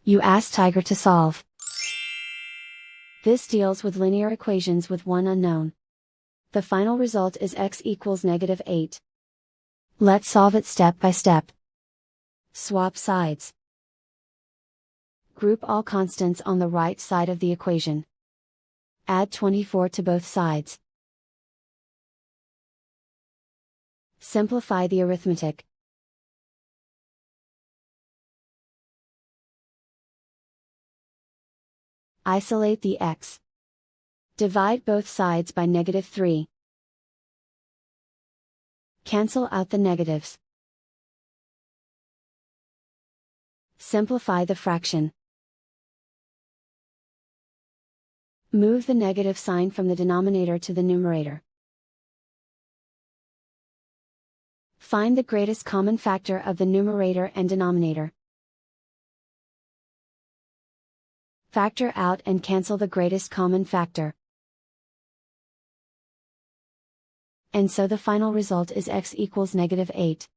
You ask Tiger to solve. This deals with linear equations with one unknown. The final result is x equals -8. Let's solve it step by step. Swap sides. Group all constants on the right side of the equation. Add 24 to both sides. Simplify the arithmetic. Isolate the x. Divide both sides by -3. Cancel out the negatives. Simplify the fraction. Move the negative sign from the denominator to the numerator. Find the greatest common factor of the numerator and denominator. Factor out and cancel the greatest common factor. And so the final result is x equals -8.